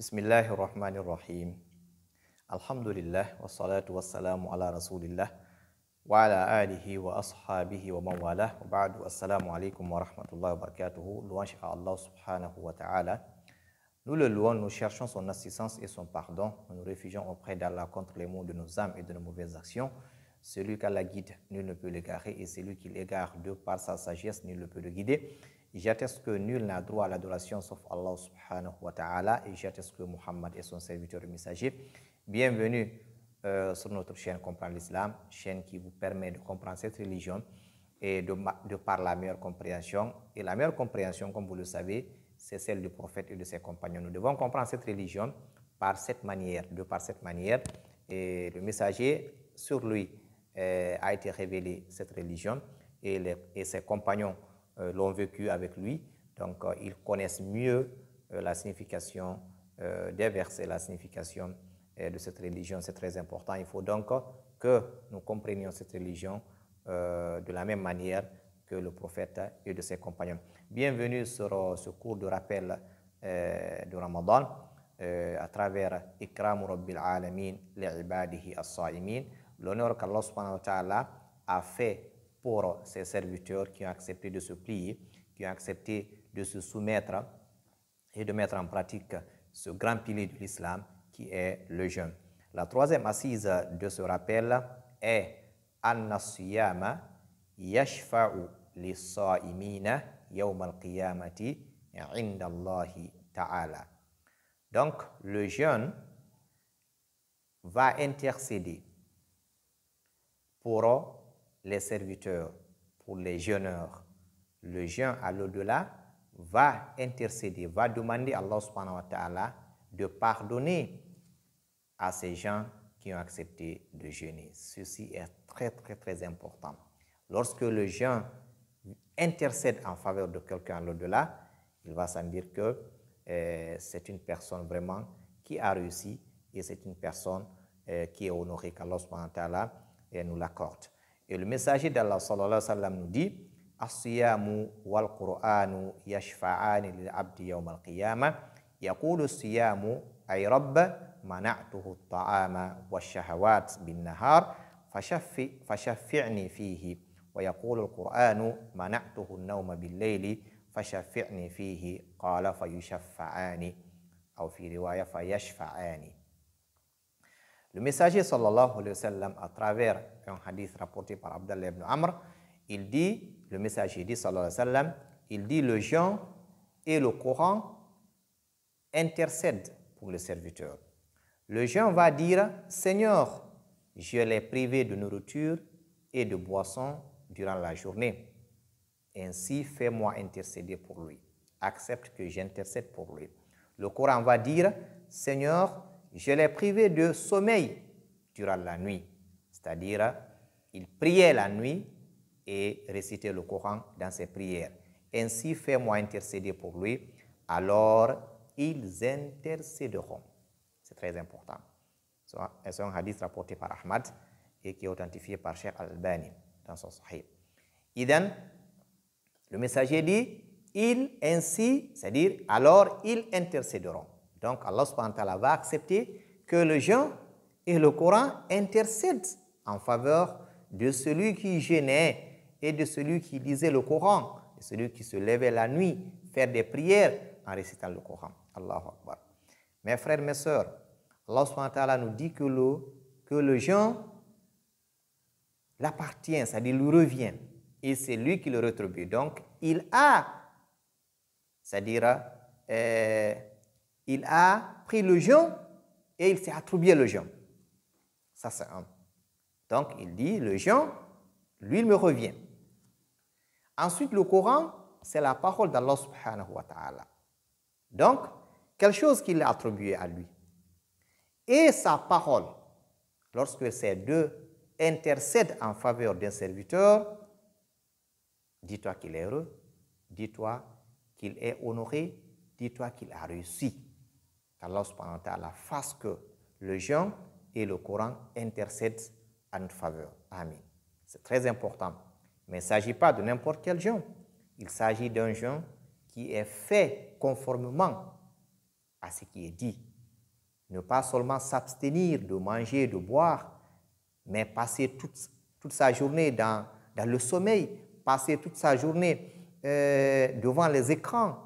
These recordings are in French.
Bismillahirrahmanirrahim. Alhamdulillah, wa salatu wa salamu ala rasulillah, wa ala alihi wa ashabihi wa mawala, wa ba'du, assalamu alaikum wa rahmatullahi wa barakatuhu. Louange à Allah subhanahu wa ta'ala. Nous le louons, nous cherchons son assistance et son pardon. Nous nous réfugions auprès d'Allah contre les maux de nos âmes et de nos mauvaises actions. Celui qu'Allah guide, nul ne peut l'égarer, et celui qui l'égare de par sa sagesse, nul ne peut le guider. J'atteste que nul n'a droit à l'adoration sauf Allah subhanahu wa ta'ala, et j'atteste que Muhammad est son serviteur et messager. Bienvenue sur notre chaîne Comprendre l'Islam, chaîne qui vous permet de comprendre cette religion et de par la meilleure compréhension. Et la meilleure compréhension, comme vous le savez, c'est celle du prophète et de ses compagnons. Nous devons comprendre cette religion par cette manière, et le messager, sur lui, a été révélé cette religion, et ses compagnons l'ont vécu avec lui, donc ils connaissent mieux la signification des versets, la signification de cette religion. C'est très important. Il faut donc que nous comprenions cette religion de la même manière que le prophète et de ses compagnons. Bienvenue sur ce cours de rappel de Ramadan à travers Ikramu Rabbil Alamin li'ibadihi as-sa'imin, l'honneur qu'Allah subhanahu wa ta'ala a fait pour ses serviteurs qui ont accepté de se plier, qui ont accepté de se soumettre et de mettre en pratique ce grand pilier de l'islam qui est le jeûne. La troisième assise de ce rappel est Anna siyama yashfa'u lis-sa'imina yawm al-qiyamati 'inda Allahi ta'ala. Donc, le jeûne va intercéder pour les serviteurs, pour les jeûneurs. Le jeûne à l'au-delà va intercéder, va demander à Allah subhanahu wa ta'ala de pardonner à ces gens qui ont accepté de jeûner. Ceci est très important. Lorsque le jeûne intercède en faveur de quelqu'un à l'au-delà, il va sans dire que c'est une personne vraiment qui a réussi, et c'est une personne qui est honorée, qu'Allah subhanahu wa ta'ala nous l'accorde. Et le messager d'Allah sallallahu alayhi wa sallam nous dit: As-siyamu wal Qur'anu yashfa'ani lil abdi yawm al-qiyamah. Yaqulu as-siyamu ay rabb mana'tuhu at-ta'ama wash-shahawat bin-nahar fashaffi'ni fihi. Wa yaqulu al-Qur'anu mana'tuhu an-nawma bil-layli fashaffi'ni fihi. Qala fayushaffa'ani. Ou fi riwaya fayashfa'ani. Le messager sallallahu alayhi wa sallam, à travers un hadith rapporté par Abdallah ibn Amr, il dit, le messager dit sallallahu alayhi wa sallam, il dit: le jeûne et le Coran intercèdent pour le serviteur. Le jeûne va dire: Seigneur, je l'ai privé de nourriture et de boisson durant la journée. Ainsi, fais-moi intercéder pour lui. Accepte que j'intercède pour lui. Le Coran va dire: Seigneur, je l'ai privé de sommeil durant la nuit. C'est-à-dire, il priait la nuit et récitait le Coran dans ses prières. Ainsi, fais-moi intercéder pour lui. Alors, ils intercéderont. C'est très important. C'est un hadith rapporté par Ahmad et qui est authentifié par Cheikh Al-Albani dans son Sahih. Idan, le messager dit: c'est-à-dire, alors ils intercéderont. Donc, Allah subhanahu wa ta'ala va accepter que le jeûne et le Coran intercèdent en faveur de celui qui jeûnait et de celui qui lisait le Coran, de celui qui se levait la nuit, faire des prières en récitant le Coran. Allahu Akbar. Mes frères, mes sœurs, Allah subhanahu wa ta'ala nous dit que le jeûne l'appartient, c'est-à-dire lui revient, et c'est lui qui le rétribue. Donc, il a pris le jeûne et il s'est attribué le jeûne. Ça, c'est un. Donc, il dit: le jeûne, lui, il me revient. Ensuite, le Coran, c'est la parole d'Allah subhanahu wa ta'ala. Donc, quelque chose qu'il a attribué à lui. Et sa parole, lorsque ces deux intercèdent en faveur d'un serviteur, dis-toi qu'il est heureux, dis-toi qu'il est honoré, dis-toi qu'il a réussi. Qu'Allah subhanahu wa ta'ala fasse que le jeûne et le Coran intercèdent en notre faveur. Amin. C'est très important. Mais il ne s'agit pas de n'importe quel jeûne. Il s'agit d'un jeûne qui est fait conformément à ce qui est dit ne pas seulement s'abstenir de manger, de boire, mais passer toute sa journée dans le sommeil, passer toute sa journée devant les écrans,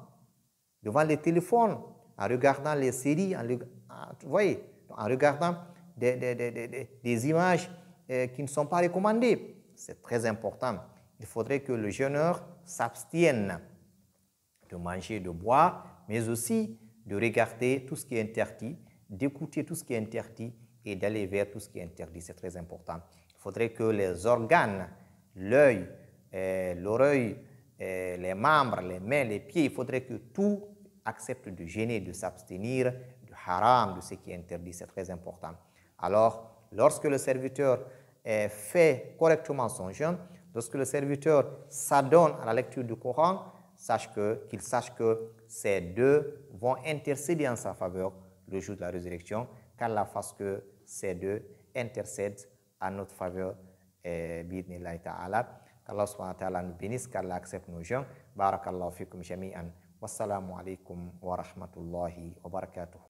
devant les téléphones, en regardant les séries, vous voyez, en regardant des images qui ne sont pas recommandées. C'est très important. Il faudrait que le jeûneur s'abstienne de manger, de boire, mais aussi de regarder tout ce qui est interdit, d'écouter tout ce qui est interdit et d'aller vers tout ce qui est interdit. C'est très important. Il faudrait que les organes, l'œil, l'oreille, les membres, les mains, les pieds, il faudrait que tout accepte de jeûner, de s'abstenir du haram, de ce qui est interdit. C'est très important. Alors, lorsque le serviteur fait correctement son jeûne, lorsque le serviteur s'adonne à la lecture du Coran, qu'il sache que ces deux vont intercéder en sa faveur le jour de la résurrection, qu'Allah fasse que ces deux intercèdent en notre faveur, bi'idhnillahi ta'ala. Qu'Allah subhanahu wa ta'ala nous bénisse, qu'Allah accepte nos jeûnes. Barakallahu fikum jami'an. Wassalamu alaikum wa rahmatullahi wa barakatuh.